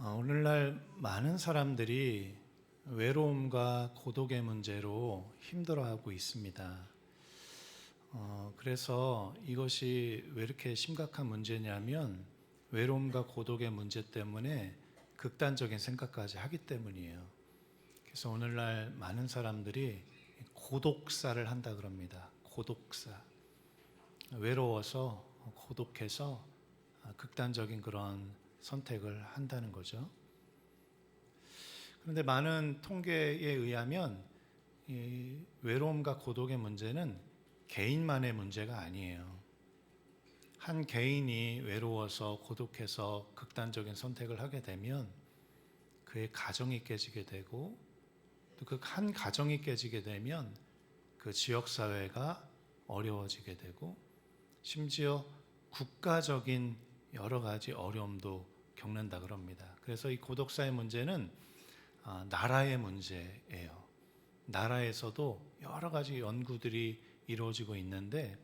오늘날 많은 사람들이 외로움과 고독의 문제로 힘들어하고 있습니다. 그래서 이것이 왜 이렇게 심각한 문제냐면 외로움과 고독의 문제 때문에 극단적인 생각까지 하기 때문이에요. 그래서 오늘날 많은 사람들이 고독사를 한다 그럽니다. 고독사. 외로워서 고독해서 극단적인 그런 선택을 한다는 거죠. 그런데 많은 통계에 의하면 이 외로움과 고독의 문제는 개인만의 문제가 아니에요. 한 개인이 외로워서 고독해서 극단적인 선택을 하게 되면 그의 가정이 깨지게 되고, 또 그 한 가정이 깨지게 되면 그 지역사회가 어려워지게 되고, 심지어 국가적인 여러 가지 어려움도 겪는다 그럽니다. 그래서 이 고독사의 문제는 나라의 문제예요. 나라에서도 여러 가지 연구들이 이루어지고 있는데,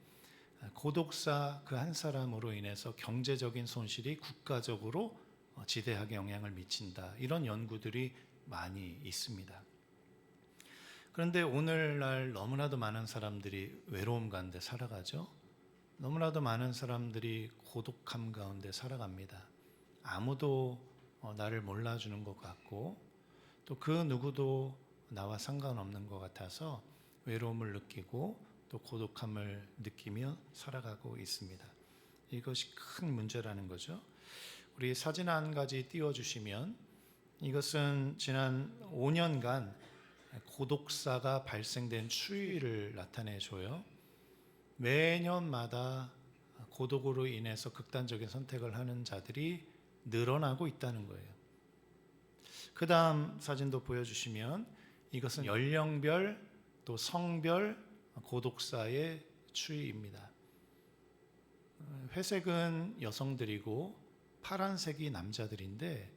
고독사 그 한 사람으로 인해서 경제적인 손실이 국가적으로 지대하게 영향을 미친다, 이런 연구들이 많이 있습니다. 그런데 오늘날 너무나도 많은 사람들이 외로움 가운데 살아가죠. 너무나도 많은 사람들이 고독함 가운데 살아갑니다. 아무도 나를 몰라주는 것 같고, 또 그 누구도 나와 상관없는 것 같아서 외로움을 느끼고 또 고독함을 느끼며 살아가고 있습니다. 이것이 큰 문제라는 거죠. 우리 사진 한 가지 띄워주시면, 이것은 지난 5년간 고독사가 발생된 추이를 나타내줘요. 매년마다 고독으로 인해서 극단적인 선택을 하는 자들이 늘어나고 있다는 거예요. 그 다음 사진도 보여주시면, 이것은 연령별 또 성별 고독사의 추이입니다. 회색은 여성들이고 파란색이 남자들인데,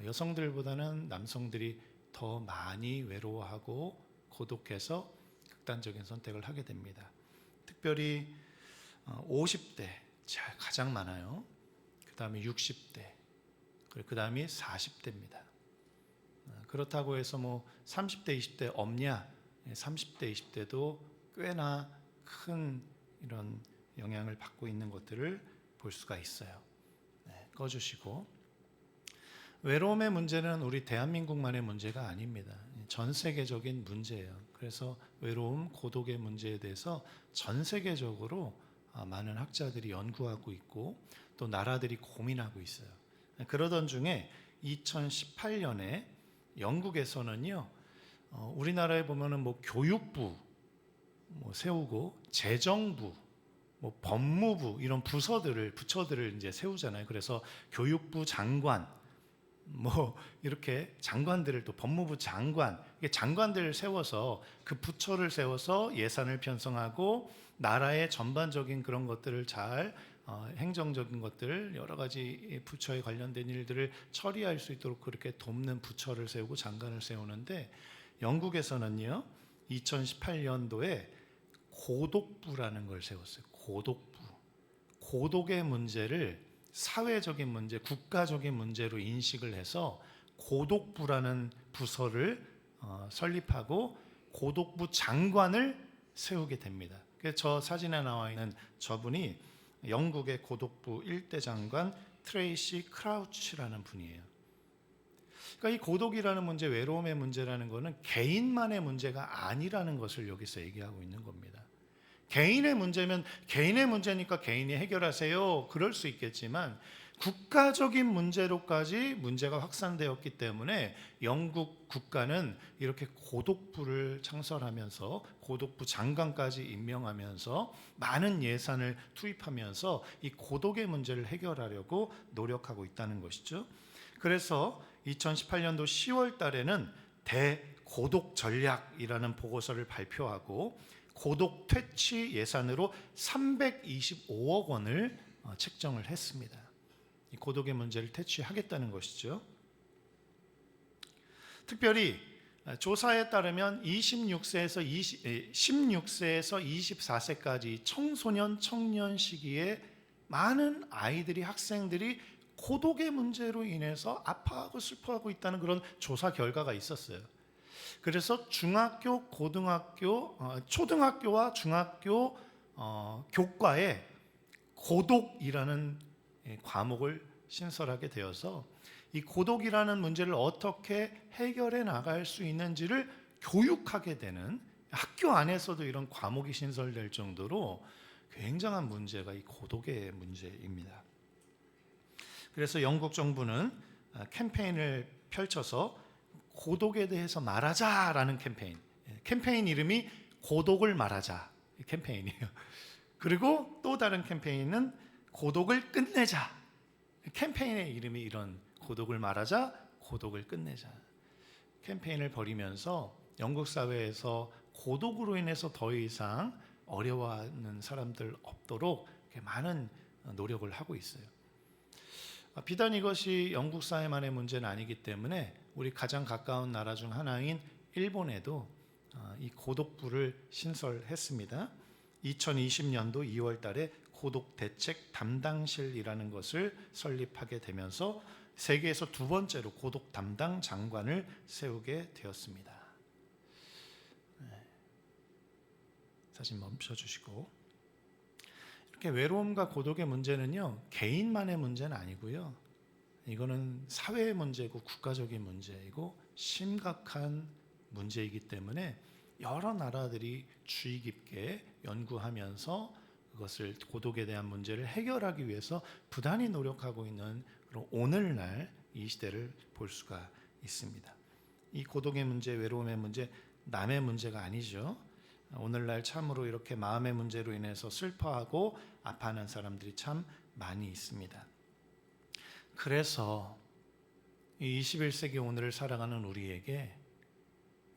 여성들보다는 남성들이 더 많이 외로워하고 고독해서 극단적인 선택을 하게 됩니다. 특별히 50대 가장 많아요. 그 다음에 60대, 그 다음이 40대입니다. 그렇다고 해서 30대, 20대 없냐? 30대, 20대도 꽤나 큰 이런 영향을 받고 있는 것들을 볼 수가 있어요. 꺼주시고, 외로움의 문제는 우리 대한민국만의 문제가 아닙니다. 전 세계적인 문제예요. 그래서 외로움, 고독의 문제에 대해서 전 세계적으로 많은 학자들이 연구하고 있고, 또 나라들이 고민하고 있어요. 그러던 중에 2018년에 영국에서는요, 우리나라에 보면은 교육부 세우고, 재정부, 법무부, 이런 부처들을 이제 세우잖아요. 그래서 교육부 장관, 이렇게 장관들을, 또 법무부 장관, 장관들을 세워서, 그 부처를 세워서 예산을 편성하고 나라의 전반적인 그런 것들을 잘 행정적인 것들, 여러 가지 부처에 관련된 일들을 처리할 수 있도록 그렇게 돕는 부처를 세우고 장관을 세우는데, 영국에서는요 2018년도에 고독부라는 걸 세웠어요. 고독부. 고독의 문제를 사회적인 문제, 국가적인 문제로 인식을 해서 고독부라는 부서를 설립하고 고독부 장관을 세우게 됩니다. 그래서 저 사진에 나와 있는 저분이 영국의 고독부 1대 장관 트레이시 크라우치라는 분이에요. 그러니까 이 고독이라는 문제, 외로움의 문제라는 것은 개인만의 문제가 아니라는 것을 여기서 얘기하고 있는 겁니다. 개인의 문제면 개인의 문제니까 개인이 해결하세요, 그럴 수 있겠지만, 국가적인 문제로까지 문제가 확산되었기 때문에 영국 국가는 이렇게 고독부를 창설하면서 고독부 장관까지 임명하면서 많은 예산을 투입하면서 이 고독의 문제를 해결하려고 노력하고 있다는 것이죠. 그래서 2018년도 10월 달에는 대고독 전략이라는 보고서를 발표하고, 고독 퇴치 예산으로 325억 원을 책정을 했습니다. 이 고독의 문제를 퇴치하겠다는 것이죠. 특별히 조사에 따르면 16세에서 24세까지 청소년, 청년 시기에 많은 아이들이, 학생들이 고독의 문제로 인해서 아파하고 슬퍼하고 있다는 그런 조사 결과가 있었어요. 그래서 중학교, 고등학교, 초등학교와 중학교 교과에 고독이라는 과목을 신설하게 되어서 이 고독이라는 문제를 어떻게 해결해 나갈 수 있는지를 교육하게 되는, 학교 안에서도 이런 과목이 신설될 정도로 굉장한 문제가 이 고독의 문제입니다. 그래서 영국 정부는 캠페인을 펼쳐서 고독에 대해서 말하자라는 캠페인 이름이 고독을 말하자 캠페인이에요. 그리고 또 다른 캠페인은 고독을 끝내자. 캠페인의 이름이 이런 고독을 말하자, 고독을 끝내자 캠페인을 벌이면서 영국 사회에서 고독으로 인해서 더 이상 어려워하는 사람들 없도록 많은 노력을 하고 있어요. 비단 이것이 영국 사회만의 문제는 아니기 때문에 우리 가장 가까운 나라 중 하나인 일본에도 이 고독부를 신설했습니다. 2020년도 2월 달에 고독 대책 담당실이라는 것을 설립하게 되면서 세계에서 두 번째로 고독 담당 장관을 세우게 되었습니다. 사진 멈춰주시고, 이렇게 외로움과 고독의 문제는요, 개인만의 문제는 아니고요, 이거는 사회의 문제고 국가적인 문제이고 심각한 문제이기 때문에 여러 나라들이 주의 깊게 연구하면서 그것을, 고독에 대한 문제를 해결하기 위해서 부단히 노력하고 있는 그런 오늘날 이 시대를 볼 수가 있습니다. 이 고독의 문제, 외로움의 문제, 남의 문제가 아니죠. 오늘날 참으로 이렇게 마음의 문제로 인해서 슬퍼하고 아파하는 사람들이 참 많이 있습니다. 그래서 이 21세기 오늘을 살아가는 우리에게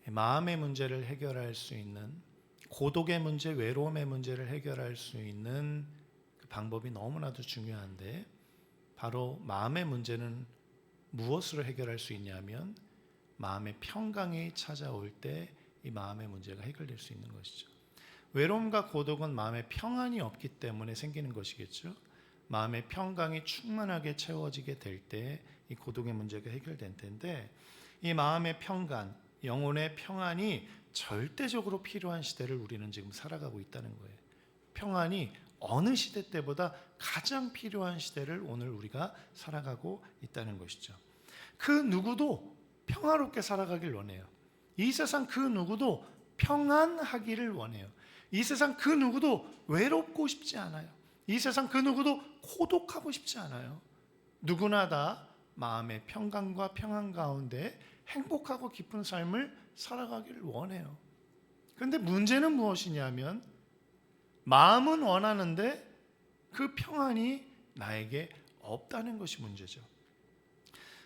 마음의 문제를 해결할 수 있는, 고독의 문제, 외로움의 문제를 해결할 수 있는 그 방법이 너무나도 중요한데, 바로 마음의 문제는 무엇으로 해결할 수 있냐면 마음의 평강이 찾아올 때 이 마음의 문제가 해결될 수 있는 것이죠. 외로움과 고독은 마음의 평안이 없기 때문에 생기는 것이겠죠. 마음의 평강이 충만하게 채워지게 될 때 이 고독의 문제가 해결될 텐데, 이 마음의 평강, 영혼의 평안이 절대적으로 필요한 시대를 우리는 지금 살아가고 있다는 거예요. 평안이 어느 시대 때보다 가장 필요한 시대를 오늘 우리가 살아가고 있다는 것이죠. 그 누구도 평화롭게 살아가길 원해요. 이 세상 그 누구도 평안하기를 원해요. 이 세상 그 누구도 외롭고 싶지 않아요. 이 세상 그 누구도 고독하고 싶지 않아요. 누구나 다 마음의 평강과 평안 가운데 행복하고 기쁜 삶을 살아가기를 원해요. 그런데 문제는 무엇이냐면, 마음은 원하는데 그 평안이 나에게 없다는 것이 문제죠.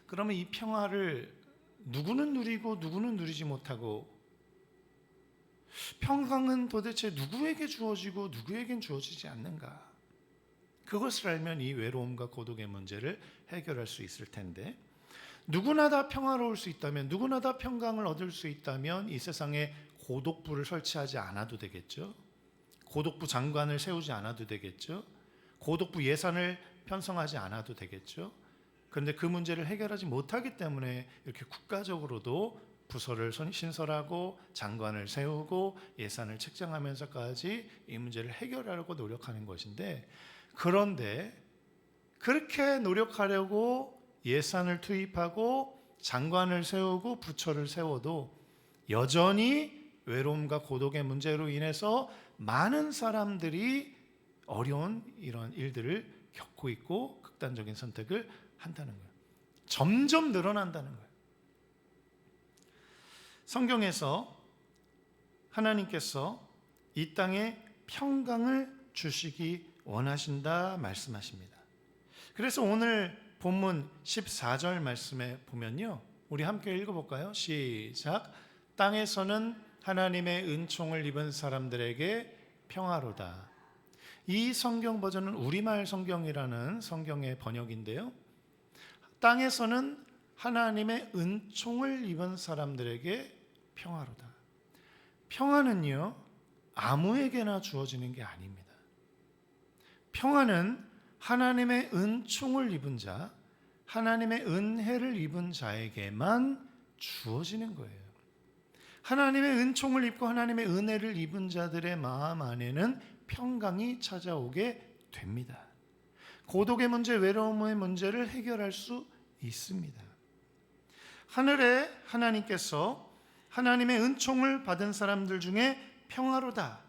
그러면 이 평화를 누구는 누리고 누구는 누리지 못하고, 평강은 도대체 누구에게 주어지고 누구에겐 주어지지 않는가? 그것을 알면 이 외로움과 고독의 문제를 해결할 수 있을 텐데, 누구나 다 평화로울 수 있다면, 누구나 다 평강을 얻을 수 있다면 이 세상에 고독부를 설치하지 않아도 되겠죠. 고독부 장관을 세우지 않아도 되겠죠. 고독부 예산을 편성하지 않아도 되겠죠. 그런데 그 문제를 해결하지 못하기 때문에 이렇게 국가적으로도 부서를 신설하고 장관을 세우고 예산을 책정하면서까지 이 문제를 해결하려고 노력하는 것인데, 그런데 그렇게 노력하려고 예산을 투입하고 장관을 세우고 부처를 세워도 여전히 외로움과 고독의 문제로 인해서 많은 사람들이 어려운 이런 일들을 겪고 있고 극단적인 선택을 한다는 거예요. 점점 늘어난다는 거예요. 성경에서 하나님께서 이 땅에 평강을 주시기 원하신다 말씀하십니다. 그래서 오늘 본문 14절 말씀에 보면요, 우리 함께 읽어볼까요? 시작. 땅에서는 하나님의 은총을 입은 사람들에게 평화로다. 이 성경 버전은 우리말 성경이라는 성경의 번역인데요, 땅에서는 하나님의 은총을 입은 사람들에게 평화로다. 평화는요, 아무에게나 주어지는 게 아닙니다. 평화는 하나님의 은총을 입은 자, 하나님의 은혜를 입은 자에게만 주어지는 거예요. 하나님의 은총을 입고 하나님의 은혜를 입은 자들의 마음 안에는 평강이 찾아오게 됩니다. 고독의 문제, 외로움의 문제를 해결할 수 있습니다. 하늘에 하나님께서 하나님의 은총을 받은 사람들 중에 평화로다,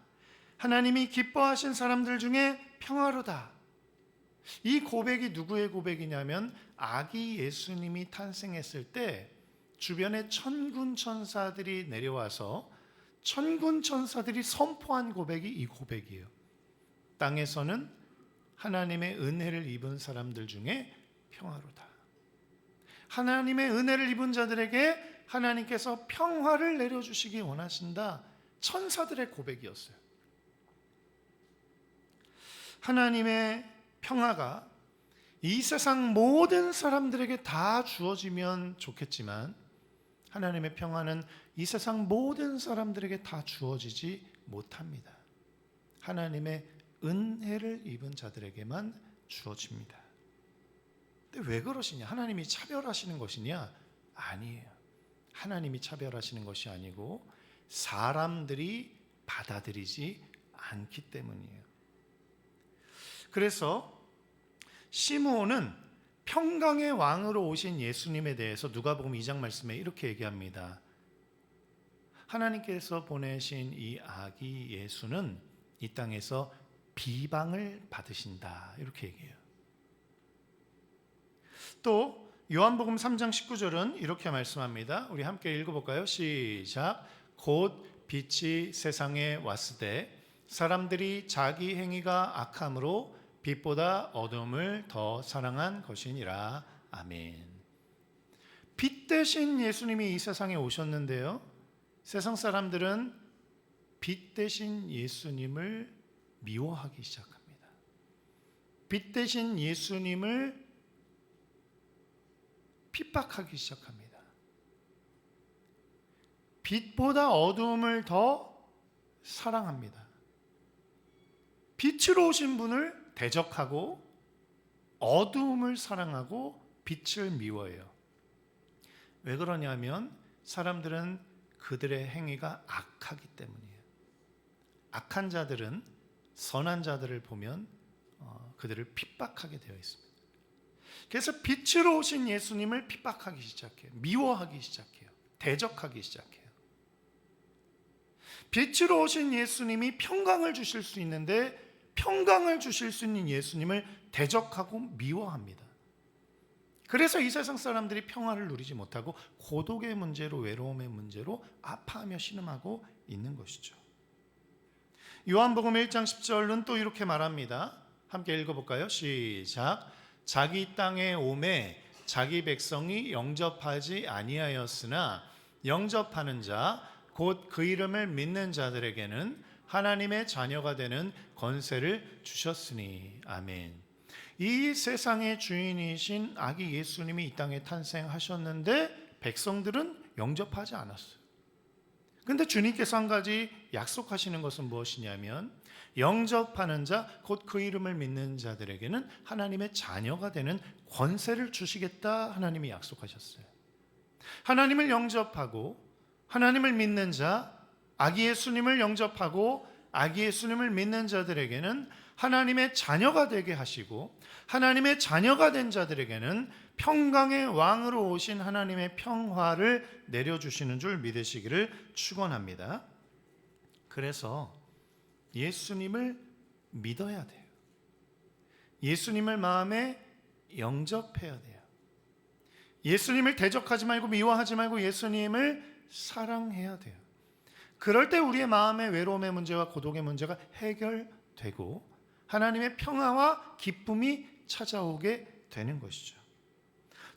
하나님이 기뻐하신 사람들 중에 평화로다. 이 고백이 누구의 고백이냐면 아기 예수님이 탄생했을 때 주변에 천군 천사들이 내려와서 천군 천사들이 선포한 고백이 이 고백이에요. 땅에서는 하나님의 은혜를 입은 사람들 중에 평화로다. 하나님의 은혜를 입은 자들에게 하나님께서 평화를 내려주시기 원하신다. 천사들의 고백이었어요. 하나님의 평화가 이 세상 모든 사람들에게 다 주어지면 좋겠지만 하나님의 평화는 이 세상 모든 사람들에게 다 주어지지 못합니다. 하나님의 은혜를 입은 자들에게만 주어집니다. 근데 왜 그러시냐? 하나님이 차별하시는 것이냐? 아니에요. 하나님이 차별하시는 것이 아니고 사람들이 받아들이지 않기 때문이에요. 그래서 시므온은 평강의 왕으로 오신 예수님에 대해서 누가복음 2장 말씀에 이렇게 얘기합니다. 하나님께서 보내신 이 아기 예수는 이 땅에서 비방을 받으신다, 이렇게 얘기해요. 또 요한복음 3장 19절은 이렇게 말씀합니다. 우리 함께 읽어볼까요? 시작. 곧 빛이 세상에 왔으되 사람들이 자기 행위가 악함으로 빛보다 어둠을 더 사랑한 것이니라. 아멘. 빛 대신 예수님이 이 세상에 오셨는데요, 세상 사람들은 빛 대신 예수님을 미워하기 시작합니다. 빛 대신 예수님을 핍박하기 시작합니다. 빛보다 어두움을 더 사랑합니다. 빛으로 오신 분을 대적하고 어두움을 사랑하고 빛을 미워해요. 왜 그러냐면 사람들은 그들의 행위가 악하기 때문이에요. 악한 자들은 선한 자들을 보면 그들을 핍박하게 되어 있습니다. 그래서 빛으로 오신 예수님을 핍박하기 시작해요. 미워하기 시작해요. 대적하기 시작해요. 빛으로 오신 예수님이 평강을 주실 수 있는데 평강을 주실 수 있는 예수님을 대적하고 미워합니다. 그래서 이 세상 사람들이 평화를 누리지 못하고 고독의 문제로, 외로움의 문제로 아파하며 신음하고 있는 것이죠. 요한복음 1장 10절은 또 이렇게 말합니다. 함께 읽어볼까요? 시작. 자기 땅에 오매 자기 백성이 영접하지 아니하였으나 영접하는 자 곧 그 이름을 믿는 자들에게는 하나님의 자녀가 되는 권세를 주셨으니. 아멘. 이 세상의 주인이신 아기 예수님이 이 땅에 탄생하셨는데 백성들은 영접하지 않았어요. 그런데 주님께서 한 가지 약속하시는 것은 무엇이냐면 영접하는 자 곧 그 이름을 믿는 자들에게는 하나님의 자녀가 되는 권세를 주시겠다, 하나님이 약속하셨어요. 하나님을 영접하고 하나님을 믿는 자, 아기 예수님을 영접하고 아기 예수님을 믿는 자들에게는 하나님의 자녀가 되게 하시고 하나님의 자녀가 된 자들에게는 평강의 왕으로 오신 하나님의 평화를 내려주시는 줄 믿으시기를 축원합니다. 그래서 예수님을 믿어야 돼요. 예수님을 마음에 영접해야 돼요. 예수님을 대적하지 말고 미워하지 말고 예수님을 사랑해야 돼요. 그럴 때 우리의 마음의 외로움의 문제와 고독의 문제가 해결되고 하나님의 평화와 기쁨이 찾아오게 되는 것이죠.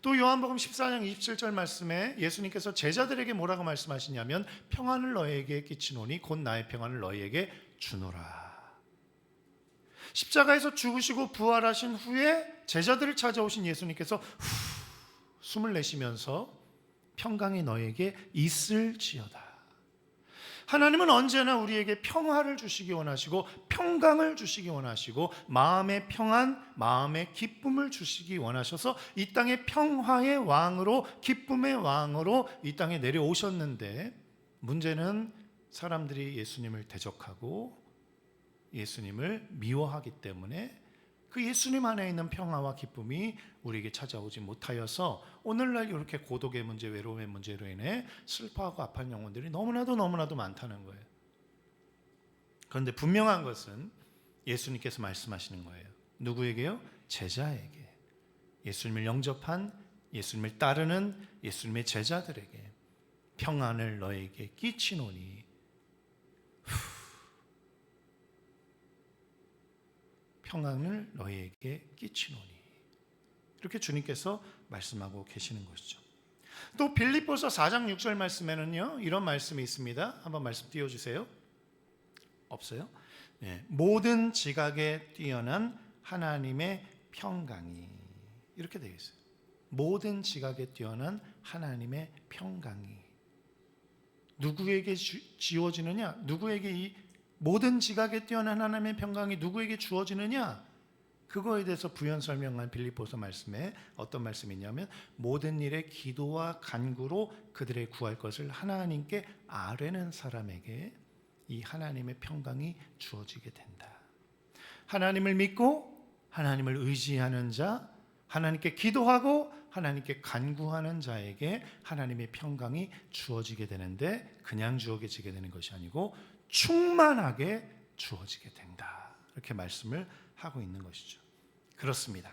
또 요한복음 14장 27절 말씀에 예수님께서 제자들에게 뭐라고 말씀하시냐면 평안을 너희에게 끼치노니 곧 나의 평안을 너희에게 주노라. 십자가에서 죽으시고 부활하신 후에 제자들을 찾아오신 예수님께서 숨을 내쉬면서 평강이 너희에게 있을지어다. 하나님은 언제나 우리에게 평화를 주시기 원하시고 평강을 주시기 원하시고 마음의 평안, 마음의 기쁨을 주시기 원하셔서 이 땅의 평화의 왕으로, 기쁨의 왕으로 이 땅에 내려오셨는데, 문제는 사람들이 예수님을 대적하고 예수님을 미워하기 때문에 그 예수님 안에 있는 평화와 기쁨이 우리에게 찾아오지 못하여서 오늘날 이렇게 고독의 문제, 외로움의 문제로 인해 슬퍼하고 아파하는 영혼들이 너무나도 많다는 거예요. 그런데 분명한 것은 예수님께서 말씀하시는 거예요. 누구에게요? 제자에게. 예수님을 영접한, 예수님을 따르는 예수님의 제자들에게 평안을 너에게 끼치노니 평안을 너희에게 끼치노니, 이렇게 주님께서 말씀하고 계시는 것이죠. 또 빌립보서 4장 6절 말씀에는요, 이런 말씀이 있습니다. 한번 말씀 띄워주세요. 없어요? 네. 모든 지각에 뛰어난 하나님의 평강이, 이렇게 되어 있어요. 모든 지각에 뛰어난 하나님의 평강이 누구에게 지워지느냐? 누구에게 이 모든 지각에 뛰어난 하나님의 평강이 누구에게 주어지느냐? 그거에 대해서 부연 설명한 빌립보서 말씀에 어떤 말씀이 있냐면, 모든 일에 기도와 간구로 그들의 구할 것을 하나님께 아뢰는 사람에게 이 하나님의 평강이 주어지게 된다. 하나님을 믿고 하나님을 의지하는 자, 하나님께 기도하고 하나님께 간구하는 자에게 하나님의 평강이 주어지게 되는데, 그냥 주어지게 되는 것이 아니고 충만하게 주어지게 된다. 이렇게 말씀을 하고 있는 것이죠. 그렇습니다.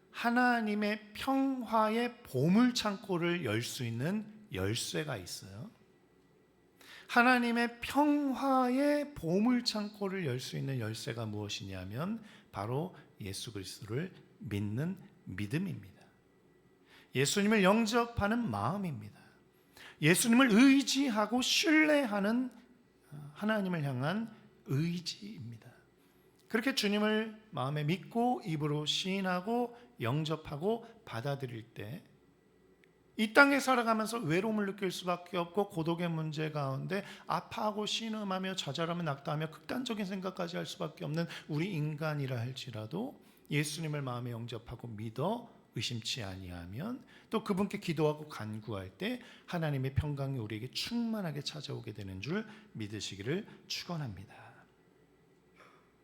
하나님의 평화의 보물창고를 열 수 있는 열쇠가 있어요. 하나님의 평화의 보물창고를 열 수 있는 열쇠가 무엇이냐면 바로 예수 그리스도를 믿는 믿음입니다. 예수님을 영접하는 마음입니다. 예수님을 의지하고 신뢰하는 하나님을 향한 의지입니다. 그렇게 주님을 마음에 믿고 입으로 시인하고 영접하고 받아들일 때 이 땅에 살아가면서 외로움을 느낄 수밖에 없고 고독의 문제 가운데 아파하고 신음하며 좌절하며 낙담하며 극단적인 생각까지 할 수밖에 없는 우리 인간이라 할지라도 예수님을 마음에 영접하고 믿어 의심치 아니하면 또 그분께 기도하고 간구할 때 하나님의 평강이 우리에게 충만하게 찾아오게 되는 줄 믿으시기를 축원합니다.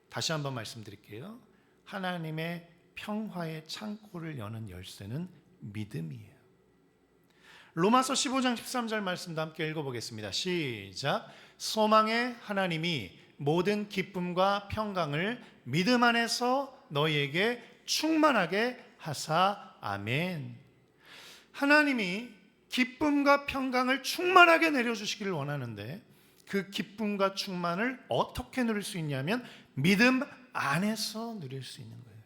다시 한번 말씀드릴게요. 하나님의 평화의 창고를 여는 열쇠는 믿음이에요. 로마서 15장 13절 말씀도 함께 읽어보겠습니다. 시작. 소망의 하나님이 모든 기쁨과 평강을 믿음 안에서 너희에게 충만하게 하사. 아멘. 하나님이 기쁨과 평강을 충만하게 내려주시기를 원하는데, 그 기쁨과 충만을 어떻게 누릴 수 있냐면 믿음 안에서 누릴 수 있는 거예요.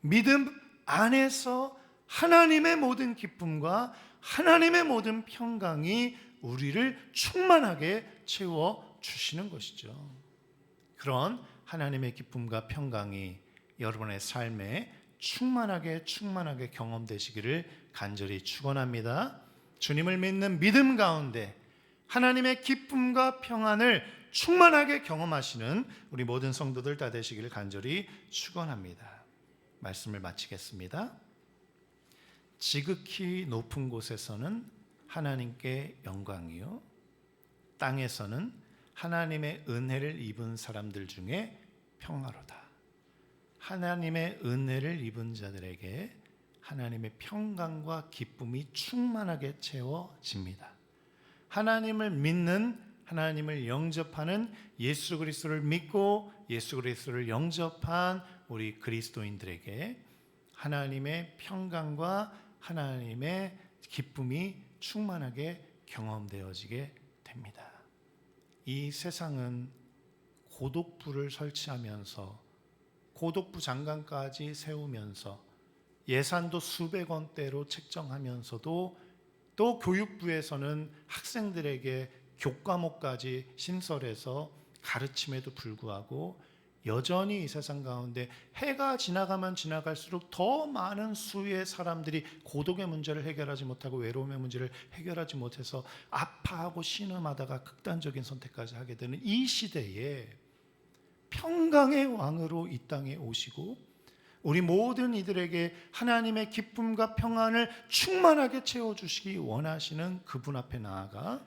믿음 안에서 하나님의 모든 기쁨과 하나님의 모든 평강이 우리를 충만하게 채워주시는 것이죠. 그런 하나님의 기쁨과 평강이 여러분의 삶에 충만하게 경험되시기를 간절히 축원합니다. 주님을 믿는 믿음 가운데 하나님의 기쁨과 평안을 충만하게 경험하시는 우리 모든 성도들 다 되시기를 간절히 축원합니다. 말씀을 마치겠습니다. 지극히 높은 곳에서는 하나님께 영광이요, 땅에서는 하나님의 은혜를 입은 사람들 중에 평화로다. 하나님의 은혜를 입은 자들에게 하나님의 평강과 기쁨이 충만하게 채워집니다. 하나님을 믿는, 하나님을 영접하는, 예수 그리스도를 믿고 예수 그리스도를 영접한 우리 그리스도인들에게 하나님의 평강과 하나님의 기쁨이 충만하게 경험되어지게 됩니다. 이 세상은 고독부를 설치하면서 고독부 장관까지 세우면서 예산도 수백 원대로 책정하면서도 또 교육부에서는 학생들에게 교과목까지 신설해서 가르침에도 불구하고 여전히 이 세상 가운데 해가 지나가면 지나갈수록 더 많은 수의 사람들이 고독의 문제를 해결하지 못하고 외로움의 문제를 해결하지 못해서 아파하고 신음하다가 극단적인 선택까지 하게 되는 이 시대에 평강의 왕으로 이 땅에 오시고 우리 모든 이들에게 하나님의 기쁨과 평안을 충만하게 채워주시기 원하시는 그분 앞에 나아가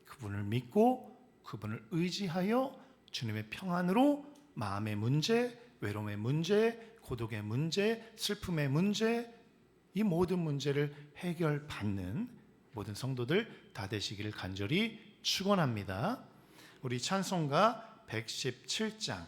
그분을 믿고 그분을 의지하여 주님의 평안으로 마음의 문제, 외로움의 문제, 고독의 문제, 슬픔의 문제, 이 모든 문제를 해결받는 모든 성도들 다 되시기를 간절히 축원합니다. 우리 찬송가 117장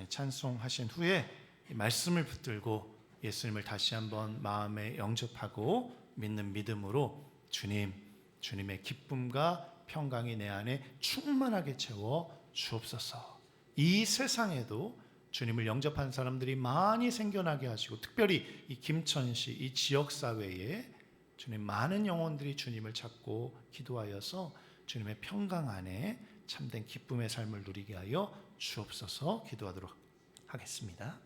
찬송하신 후에 말씀을 붙들고 예수님을 다시 한번 마음에 영접하고 믿는 믿음으로 주님의 기쁨과 평강이 내 안에 충만하게 채워 주옵소서. 이 세상에도 주님을 영접한 사람들이 많이 생겨나게 하시고 특별히 이 김천시 이 지역사회에 주님 많은 영혼들이 주님을 찾고 기도하여서 주님의 평강 안에 참된 기쁨의 삶을 누리게 하여 주옵소서. 기도하도록 하겠습니다.